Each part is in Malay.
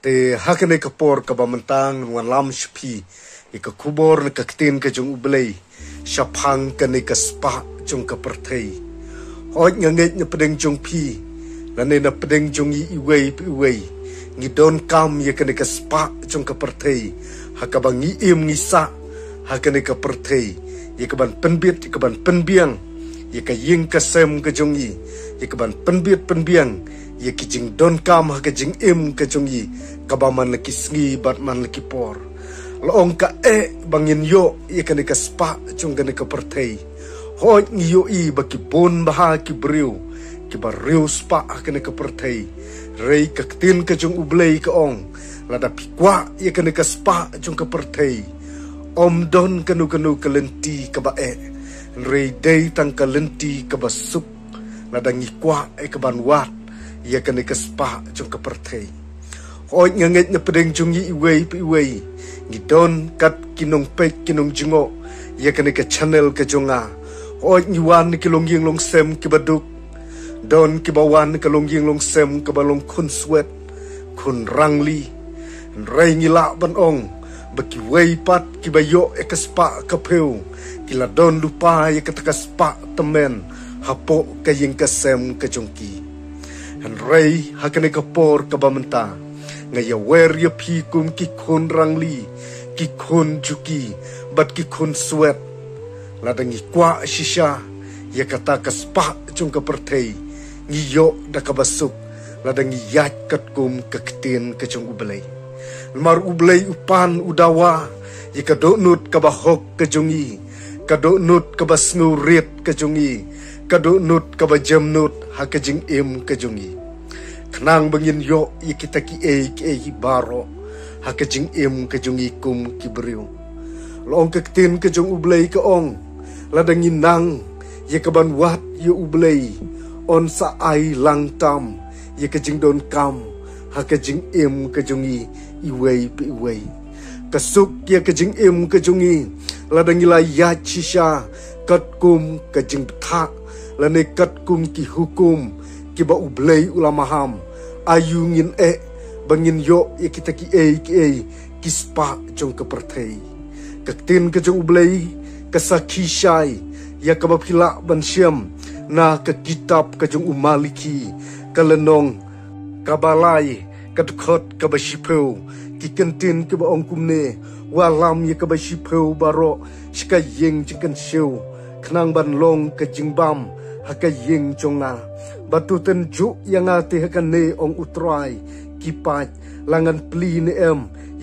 te hakane kapor kabamantang wan lam shpi ika kubor na kaktin ka jung ublay shapang kane ka spa jung ka pertay hoj nganget na pedeng jung pi lane na pedeng jung iway ngi don kam ya kane ka spa jung ka pertay hakabang ngi sa hakane ka pertay ya kaban penbit ya kaban penbiang ya ka ying ka sem ka jung ya kaban penbit penbiang ya kijing don kam ha kijing ka jungi kabaman laki sngi batman laki por loong ka bangin yo ya kan ka spa chung kan ka pertei hoj ngi yo baki bon baha ki briu ki bariu spa kan ka pertei rei ka tin ka jung ublei ka ong lada pikwa ya kan ka spa chung ka pertei om don kanu ka lenti ka ba rei dei tang ka lenti ka basuk lada ngi kwa ka ban wat ya kan ka spa chung ka pertei hoj nganget na pedeng chung iway ngidon kat kinong pek kinong jingo ya kan ka channel ka junga hoj ngiwan ki long ying long sem ki baduk don ki bawan ka long ying long sem ka balong kun swet kun rangli rei ngila ban ong baki way pat ki bayo ka spa ka peu kila don lupa ya ka spa temen hapo ka ying ka sem ka jongki rei hakane kapor kabamenta ngaya wer ya pi kum ki kon rangli ki kon juki bat ki kon swet ladangi kwa shisha ya kata kaspa chung ka pertei ngiyo da kabasuk ladangi yat kat kum kaktin ka chung ublay mar ublay upan udawa ya kadonut kabahok ka jungi kadonut kabasnurit ka jungi kadonut kabajamnut hakajing ka jungi kenang bangin yo kita ki baro hakajing ka jungi kum ki beriu long kaktin ka jung ublay ka ong ladangin nang ya kaban wat ya ublay on sa ai lang tam ya kajing don kam hakajing ka jungi iway kasuk ya kajing ka jungi ladangila ya chisha kat kum kajing tha lane kat kum ki hukum kiba ublay ulamaham ayungin bangin yo ya kita ki kispa jong ka pertei kaktin ka jong ublay kasakishai ya kabapila bansyam na ka kitab ka jong umaliki kalenong kabalay kadkhot kabashipeu kikantin kiba ong kumne walam ya kabashipeu baro shikayeng chikan show knang banlong ka jingbam hakayeng jonga batutan ju yang ati hakane ong utrai kipat langan pli ni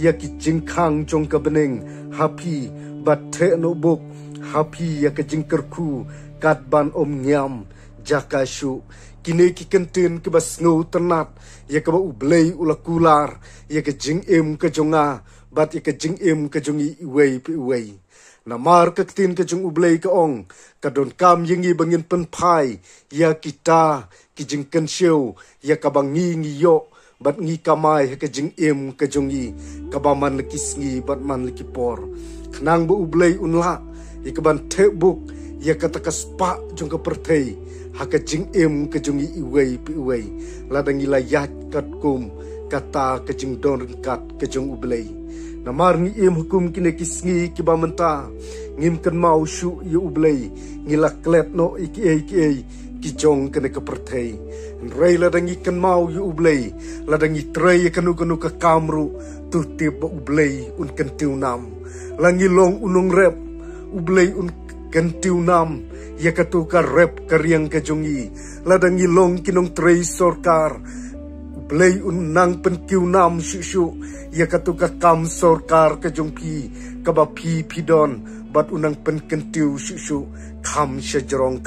ya ki jingkhang jong ka bening happy bathe no buk happy ya ka jingkerku kat ban om nyam jakashu kine ki kentin ke basngu ternat ya ka ba ublay ulakular ya ka jing ka jonga bat ya ka jing ka jongi iway namar kaktin ka jung ublay ka ong kadon kam yingi bangin penpai ya kita kijing kensyo ya kabangi ngiyo bat ngi kamay ka jing ka jungi kabaman lekisngi bat man lekipor kenang bu ublay unla ya kaban tebuk ya kata kaspa jung ka pertei haka jing ka jungi iway ladangi layat kat kum kata ka jing don kat ka jung ublay namar ngi hukum kine kisngi kibamenta ngim kan mau shu yu ublay ngila klet no iki ki jong kene ka pertei rei ladangi kan mau yu ublay ladangi trei kanu ka kamru tu tib ublay un kan tiunam langi long unong rep ublay un kan tiunam ya katu ka rep karyang ka jongi ladangi long kinong trei sorkar ublay un nang penkiunam shu ya katuka kam sorkar ka jongpi kaba pidon bat unang penkentiu shu kam shajarong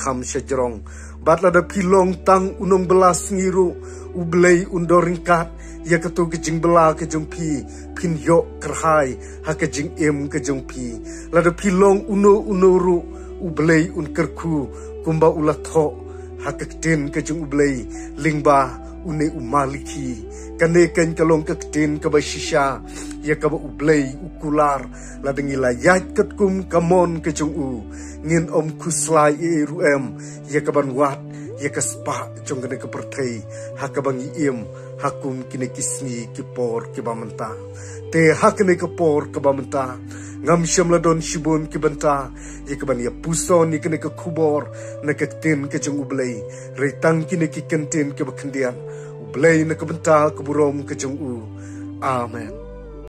bat lada pilong tang unong belas ngiru ublay undoringkat ya katu kejing bela ka jongpi pin yo kerhai ha kejing ka jongpi lada pilong uru ublay un kerku kumba ulatho ha kaktin ka jong ublay lingba une umaliki kane kan kalong kaktin kabashisha ya kaba ublay ukular ladangi layat katkum kamon kejung ngin om kuslai ruem ya kaban wat ya kaspa jong kane kapertei hakabangi hakum kini kisni kipor kibamenta te hakne kipor kibamenta ngam shamladon shibun kibanta yikaban ya puson ikne ke kubor na kektin ke jung ublei retang kini ki kentin ke bakendian ublei na kibanta keburom ke jung u amen.